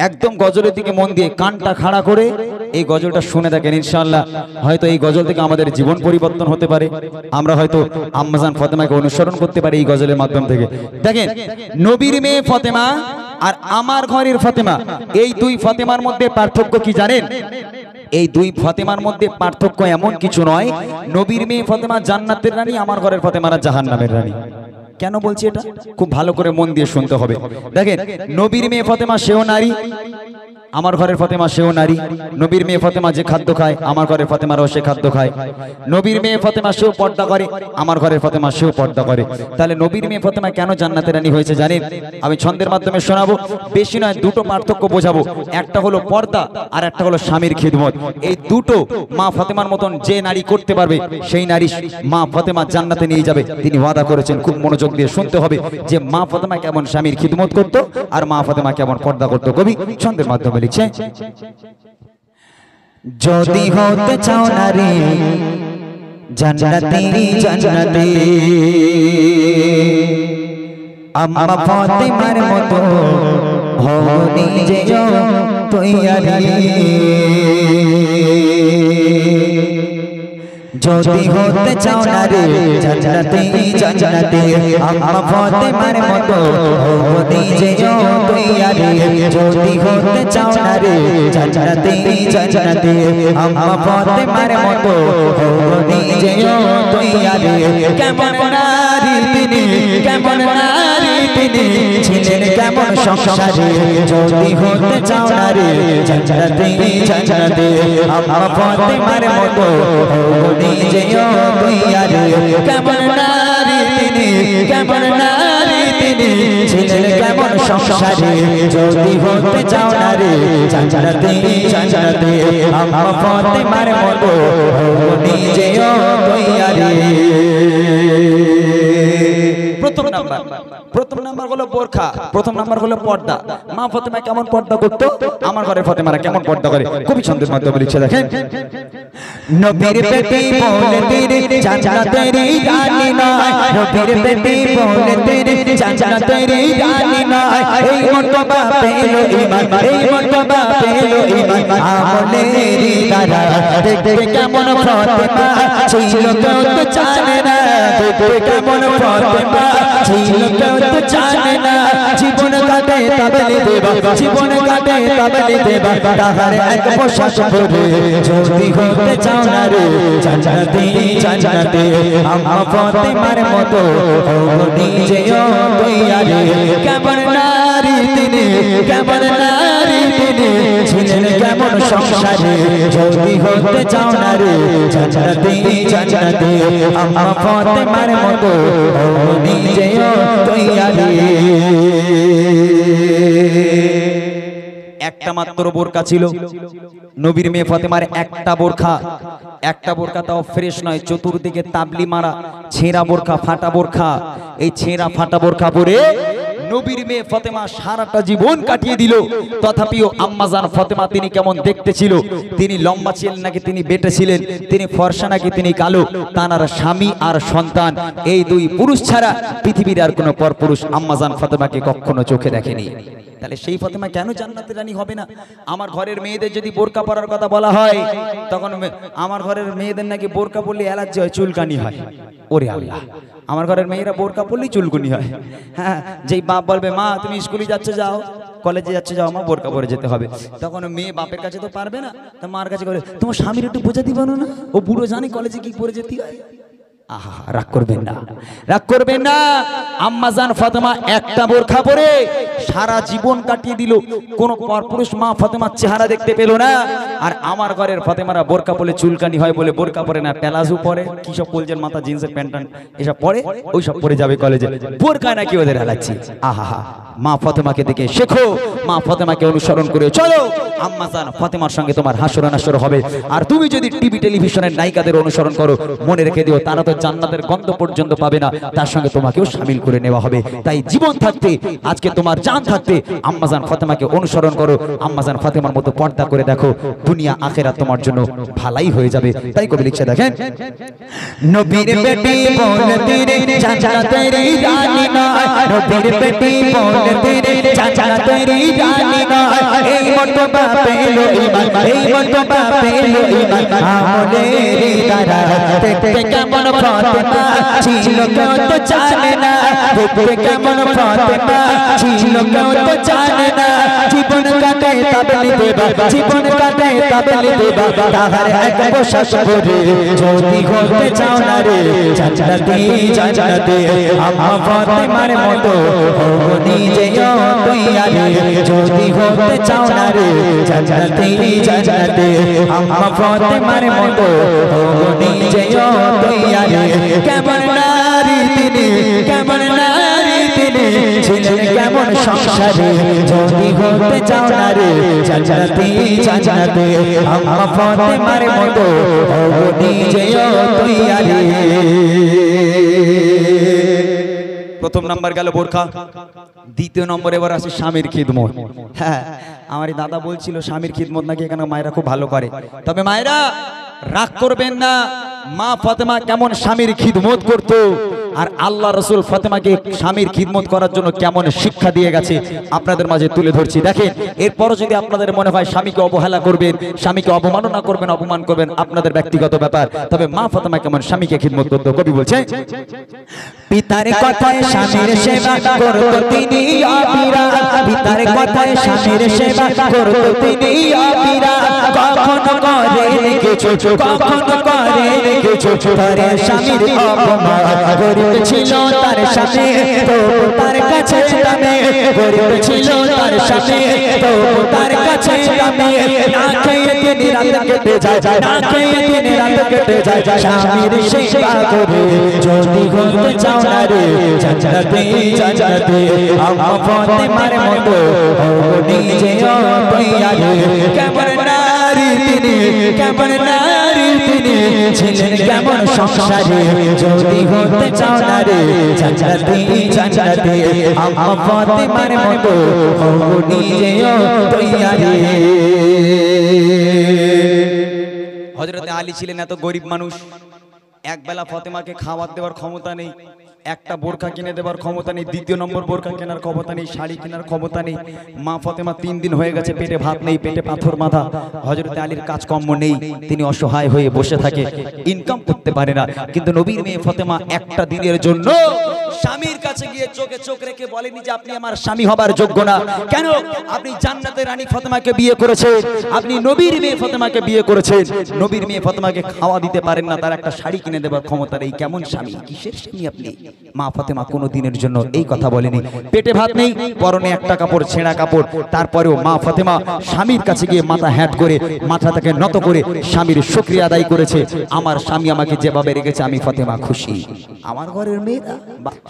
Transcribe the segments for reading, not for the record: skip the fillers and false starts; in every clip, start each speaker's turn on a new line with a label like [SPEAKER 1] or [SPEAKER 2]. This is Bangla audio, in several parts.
[SPEAKER 1] একদম গজলের দিকে মন দিয়ে কানটা খাড়া করে এই গজলটা শুনে দেখেন, ইনশাআল্লাহ হয়তো এই গজল থেকে আমাদের জীবন পরিবর্তন হতে পারে। আমরা হয়তো আম্মা জান ফাতেমাকে অনুসরণ করতে পারি এই গজলের মাধ্যম থেকে। দেখেন, নবীর মেয়ে ফাতেমা আর আমার ঘরের ফাতেমা, এই দুই ফাতেমার মধ্যে পার্থক্য কি জানেন? এই দুই ফাতেমার মধ্যে পার্থক্য এমন কিছু নয়, নবীর মেয়ে ফাতেমা জান্নাতের রানী, আমার ঘরের ফাতেমারা জাহান্নামের রানী। কেন বলছি এটা? খুব ভালো করে মন দিয়ে শুনতে হবে। দেখেন, নবীর মেয়ে ফাতেমা সেও নারী, আমার ঘরের ফাতেমা সেও নারী। নবীর মেয়ে ফাতেমা যে খাদ্য খায়, আমার ঘরের ফাতেমারাও সে খাদ্য খায়। নবীর মেয়ে ফাতেমা সেও পর্দা করে, আমার ঘরের ফাতেমা সেও পর্দা করে। তাহলে নবীর মেয়ে ফাতেমা কেন জান্নাতের রানী হয়েছে জানেন? আমি ছন্দের মাধ্যমে শোনাবো, বেশি নয়, দুটো পার্থক্য বোঝাবো। একটা হলো পর্দা আর একটা হলো স্বামীর খিদমত। এই দুটো মা ফাতেমার মতন যে নারী করতে পারবে, সেই নারী মা ফাতেমা জান্নাতে নিয়ে যাবে, তিনি ওয়াদা করেছেন। খুব মনোযোগ দিয়ে শুনতে হবে যে মা ফাতেমা কেমন স্বামীর খিদমত করতো আর মা ফাতেমা কেমন পর্দা করতো। কবি ছন্দের মাধ্যমে লিখছে, যদি হতে চাও নারী জান্নাতি জান্নাতি, আম্মা ফাতেমার মতো হও নিজে তৈয়ারি। যদি হতে চাও নারী জান্নাতি জান্নাতি, আম্মা ফাতেমার মতো হও নিজে তৈয়ারি। যদি হতে চাও নারী জান্নাতি জান্নাতি, আম্মা ফাতেমার মতো হও নিজে তৈয়ারি। কেমন নারী তিনি, কেমন নারী তিনি, ছিলেন কেমন সংসারী। যদি হতে চাও নারী জান্নাতি জান্নাতি, আম্মা ফাতেমার মতো হও নিজে তৈয়ারি। কেমন নারী তিনি, কেমন নারী তিনি, ছিলেন কেমন সংসারী। যদি হতে চাও নারী জান্নাতি জান্নাতি, আম্মা ফাতেমার মতো হও নিজে তৈয়ারি। প্রথম নাম্বার হলো বোরখা, প্রথম নাম্বার হলো পর্দা। মা ফাতেমা কেমন পর্দা করতো, আমার ঘরের ফাতেমারা কেমন পর্দা করে। কবি ছন্দের মাধ্যমে লিখছে, দেখেন, নবীর বেটি বলে তেরে জান্নাতের রানী নয়, নবীর বেটি বলে তেরে জান্নাতের রানী নয়। এই মর্তবা পেলো ঈমান, এই মর্তবা পেলো ঈমান, আমলের দ্বারা। দেখতে কেমন ফাতেমা ছিল কেউ তো জানে না, দেখতে কেমন ফাতেমা ছিল কেউ তো জানে না। জীবন কাটে তাবলি দেবা, জীবন কাটে তাবলি দেবা, তাহার এক পোশাক পরে। যদি হতে চাও নারী জান্নাতি জান্নাতি, আম্মা ফাতেমার মতো হও নিজে তৈয়ারি। কেমন নারী তিনি, কেমন নারী তিনি, ছিলেন কেমন সংসারী। যদি হতে চাও নারী জান্নাতি জান্নাতি, আম্মা ফাতেমার মতো হও নিজে তৈয়ারি। একটা মাত্র বোরকা ছিল নবীর মেয়ে ফাতেমার, একটা বোরখা, একটা বোরখা তাও ফ্রেশ নয়, চতুর্দিকে তাবলি মারা ছেঁড়া বোরখা, ফাটা বোরখা। এই ছেঁড়া ফাটা বোরখা পরে নবীর মেয়ে ফাতেমা সারাটা জীবন কাটিয়ে দিল। তথাপিও আম্মাজান ফাতেমা তিনি কেমন দেখতে ছিল, তিনি লম্বা ছিলেন নাকি তিনি বেটে ছিলেন, তিনি ফর্সা নাকি তিনি কালো, তার স্বামী আর সন্তান, এই দুই পুরুষ ছাড়া পৃথিবীর আর কোনো পরপুরুষ আম্মাজান ফাতেমাকে কখনো চোখে দেখেনি। তাহলে সেই ফাতেমা কেন জান্নাতের রানী হবে না? আমার ঘরের মেয়েদের যদি বোরকা পরার কথা বলা হয়, তখন আমার ঘরের মেয়েদের নাকি বোরকা পরলে অ্যালার্জি হয়, চুলকানি হয়। ওরে আল্লাহ, আমার ঘরের মেয়েরা বোরকা পরলেই চুলকুনি হয়। হ্যাঁ, যেই বাপ বলবে মা তুমি স্কুলে যাচ্ছে যাও, কলেজে যাচ্ছে যাও, মা বোরকা পরে যেতে হবে, তখন মেয়ে বাপের কাছে তো পারবে না, তা মার কাছে করে তোমার স্বামীর একটু বোঝাতে পারো না, ও বুড়ো জানে কলেজে কি পরে যেতে হয়। আহা, রাগ করবেন না, রাগ করবেন না। আম্মাজান ফাতেমা একটা বোরখা পরে সারা জীবন কাটিয়ে দিল, কোন পরপুরুষ মা ফাতেমার চেহারা দেখতে পেল না। আর আমার ঘরের ফাতেমারা বোরকা পরে চুলকানি হয় বলে বোরকা পরে না, প্যালাজো পরে, কি সব পলজের মাথা জিন্সের প্যান্ট এসব পরে, ওই সব পরে যাবে কলেজে, বোরকা নাকি ওদের হালাচ্ছি। আহা, মা ফাতেমাকে দেখে শেখো, মা ফাতেমাকে অনুসরণ করে চলো। আম্মাজান ফাতেমার সঙ্গে তোমার হাসর নাসর হবে। আর তুমি যদি টিভি টেলিভিশনের নায়িকাদের অনুসরণ করো, মনে রেখে দিও তারা তো জান্নাতের গন্ধ পর্যন্ত পাবে না, তার সঙ্গে তোমাকেও শামিল করে নেওয়া হবে। তাই জীবন থাকতে আজকে তোমার যা জান থাকতে আম্মাজান ফাতেমাকে অনুসরণ করো, আম্মাজান ফাতেমার মতো পর্দা করে দেখো, দুনিয়া আখিরাত তোমার জন্য ভালাই হয়ে যাবে। তাই কবি লিখছে দেখেন, নবীর বেটি বলতে রে চাচা তেরি রানী না, নবীর বেটি বলতে রে চাচা তেরি রানী না, এই মর্তবা পেলো ঈমান, এই মর্তবা পেলো ঈমান, আমলের দ্বারা দেখতে কেমন ফাতেমা ছিল কেউ তো জানে না, দেখতে কেমন ফাতেমা ছিল কেউ তো জানে না, জীবন কাটে তাবলি দেবা, জীবন কাটে তাবলি দেবা, তাহার এক বসাস করে যদি হতে চাও না রে জান্নাতে জান্নাতে, আম্মা ফাতেমার মতো হও নিজেও তৈয়ারে, যদি হতে চাও না রে জান্নাতে জান্নাতে, আম্মা ফাতেমার মতো হও নিজেও তৈয়ারে, কেমন নারী তিনি, কেমন নারী তিনি, ছিলেন কেমন সংসারে, যদি হতে চাও না রে জান্নাতে জান্নাতে, আম্মা ফাতেমার মতো হও নিজেও তৈয়ারে। প্রথম নাম্বার গেল বোরখা, দ্বিতীয় নম্বর এবার আসে স্বামীর খিদমত। হ্যাঁ, আমার দাদা বলছিল স্বামীর খিদমত নাকি এখানে মায়েরা খুব ভালো করে, তবে মায়েরা রাগ করবেন না, মা ফাতেমা কেমন স্বামীর খিদমত করতো আর আল্লাহ রাসূল ফাতেমাকে স্বামীর খিদমত করার জন্য কেমন শিক্ষা দিয়ে গেছে আপনাদের মাঝে তুলে ধরছি। দেখেন, এরপরও যদি আপনাদের মনে হয় স্বামীকে অবহেলা করবেন, স্বামীকে অবমাননা করবেন, অপমান করবেন, আপনাদের ব্যক্তিগত ব্যাপার, তবে মা ফাতেমা কেমন স্বামীকে খিদমত করতো কবি বলছে, পিতার কথায় স্বামীর সেবা করতো তিনি আবিরা, পিতার কথায় স্বামীর সেবা করতো তিনি আবিরা, কখনো করে কিছু, কখনো করে কিছু, তার স্বামীর অপমান গরিব ছিল তার স্বামী, তো তার কাছে দামে, গরিব ছিল তার স্বামী, তো তার কাছে দামে, না খেয়ে তিনি রাত কেটে যায়, না খেয়ে তিনি রাত কেটে যায়, স্বামীর সেবা করে যদি হতে চাও না রে জান্নাতে জান্নাতে, আম্মা ফাতেমার মতো হও নিজেও তৈয়ারে, কেমন নারী তিনি, কেমন নারী তিনি, ছিলেন কেমন সংসারে, যদি হতে চাও না রে জান্নাতে জান্নাতে, আম্মা ফাতেমার মতো হও নিজেও তৈয়ারে। হযরত আলী ছিলেন এত গরিব মানুষ, একবেলা ফাতেমাকে খাবার দেওয়ার ক্ষমতা নেই, একটা বোরকা কিনে দেওয়ার ক্ষমতা নেই, দ্বিতীয় নম্বর বোরকা কেনার ক্ষমতা নেই, শাড়ি কেনার ক্ষমতা নেই, মা ফাতেমা 3 দিন হয়ে গেছে পেটে ভাত নেই, পেটে পাথর বাঁধা, হযরত আলীর কাজকর্ম নেই, তিনি অসহায় হয়ে বসে থাকে, ইনকাম করতে পারে না, কিন্তু নবীর মেয়ে ফাতেমা একটা দিনের জন্য স্বামীর কাছে গিয়ে চোখে চোখ রেখে বলেনি যে আপনি আমার স্বামী হবার যোগ্য না, কেন আপনি জান্নাতের রানী ফাতেমাকে বিয়ে করেছেন, আপনি নবীর মেয়ে ফাতেমাকে বিয়ে করেছেন, নবীর মেয়ে ফাতেমাকে খাওয়া দিতে পারেন না, তার একটা শাড়ি কিনে দেওয়ার ক্ষমতা নেই, কেমন স্বামী, কিসের স্বামী আপনি? মা ফাতেমা কোনো দিনের জন্য এই কথা বলেনি, পেটে ভাত নেই, পরনে একটা কাপড় ছেঁড়া কাপড়, তারপরেও মা ফাতেমা স্বামীর কাছে গিয়ে মাথা হ্যাট করে, মাথাটাকে নত করে স্বামীর শুকরিয়া আদায় করেছে, আমার স্বামী আমাকে যেভাবে রেখেছে আমি ফাতেমা খুশি। আমার ঘরের মেয়েরা,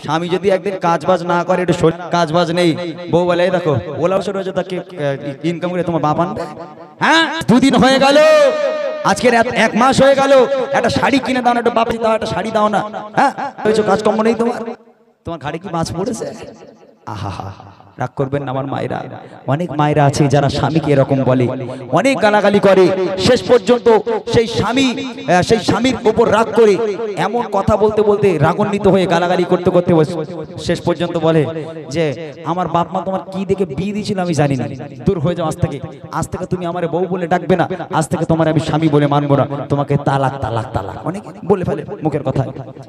[SPEAKER 1] স্বামী যদি একদিন কাজবাজ না করে, এটা কাজবাজ নেই, বউ বলে দেখো ওলা বছর হয়েছে তাকে ইনকাম করে তোমার বাপ আনবে, হ্যাঁ 2 দিন হয়ে গেল, আজকের 1 মাস হয়ে গেল, একটা শাড়ি কিনে দাও না, একটা বাপি দাও, একটা শাড়ি দাও না, হ্যাঁ কাজকর্ম নেই তোমার, তোমার ঘাড়ে কি মাছ পড়েছে? আহা, রাগ করবেন না আমার মায়েরা, অনেক মায়েরা আছে যারা স্বামীকে এরকম বলে, অনেক গালাগালি করে, শেষ পর্যন্ত সেই স্বামীর উপর রাগ করে এমন কথা বলতে বলতে রাগান্বিত হয়ে গালাগালি করতে করতে শেষ পর্যন্ত বলে যে আমার বাপ মা তোমার কি দেখে বিয়ে দিয়েছিল আমি জানি না, দূর হয়ে যাও, আজ থেকে তুমি আমার বউ বলে ডাকবে না, আজ থেকে তোমার আমি স্বামী বলে মানবো না, তোমাকে তালাক তালাক তালাক অনেক বলে ফেলে মুখের কথা,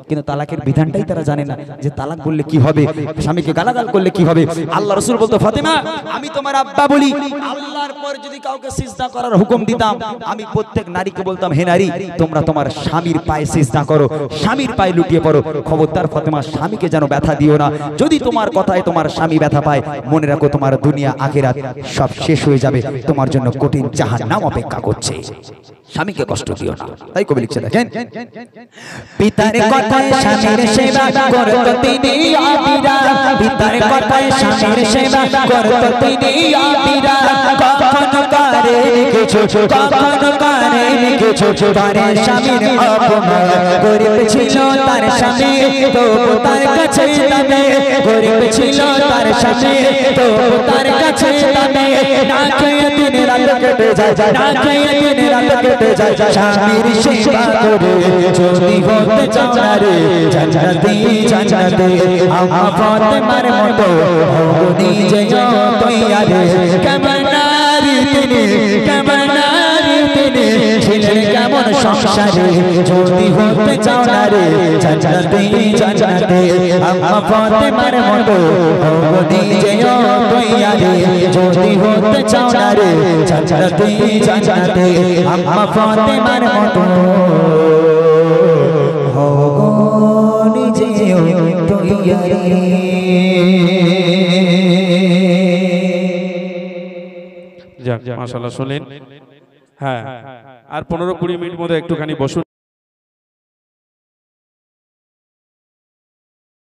[SPEAKER 1] কিন্তু তালাকের বিধানটাই তারা জানে না যে তালাক বললে কি হবে, স্বামীকে গালাগাল করলে কি হবে। আল্লাহ রাসূল বলতো ফাতেমা আমি তোমার আব্বা বলি, আল্লাহর পর যদি কাউকে সিজদা করার হুকুম দিতাম আমি প্রত্যেক নারীকে বলতাম হে নারী তোমরা তোমার স্বামীর পায়ে সিজদা করো, স্বামীর পায়ে লুটিয়ে পড়ো, খবরদার ফাতেমা স্বামীকে যেন ব্যথা দিও না, যদি তোমার কথায় তোমার স্বামী ব্যথা পায় মনে রাখো তোমার দুনিয়া আখিরাত সব শেষ হয়ে যাবে, তোমার জন্য কঠিন জাহান্নাম অপেক্ষা করছে, স্বামীকে কষ্ট দিও না। তাই কবি লিখছে দেখেন, পিতার কথায় স্বামীর সেবা করত তিনি আবিরা, পিতার কথায় স্বামীর সেবা করত তিনি আবিরা, কখনো কখনো করে কিছু কখনো করে কিছু তার স্বামীর অপমান গরিব ছিল তার স্বামী তবু তার কাছে দামে গরিব ছিল তার স্বামী তবু তার কাছে দামে না খেয়ে দিন রাত কেটে যায় না খেয়ে দিন রাত কেটে যায় স্বামীর সেবা করে যদি হতে চাও না রে জান্নাতে জান্নাতে আম্মা ফাতেমার মতো হও নিজে তৈয়ারে কেমন নারী তিনি কেমন নারী তিনি ছিলেন কেমন সংসারে যদি হতে চাও না রে জান্নাতে জান্নাতে আম্মা ফাতেমার মতো হও নিজে তৈয়ারে যদি হতে চাও না রে জান্নাতে জান্নাতে আম্মা ফাতেমার মতো হও নিজে তৈয়ারে।
[SPEAKER 2] যাক মাশাআল্লাহ শুনলেন। হ্যাঁ আর 15-20 মিনিট মতো একটুখানি বসুন।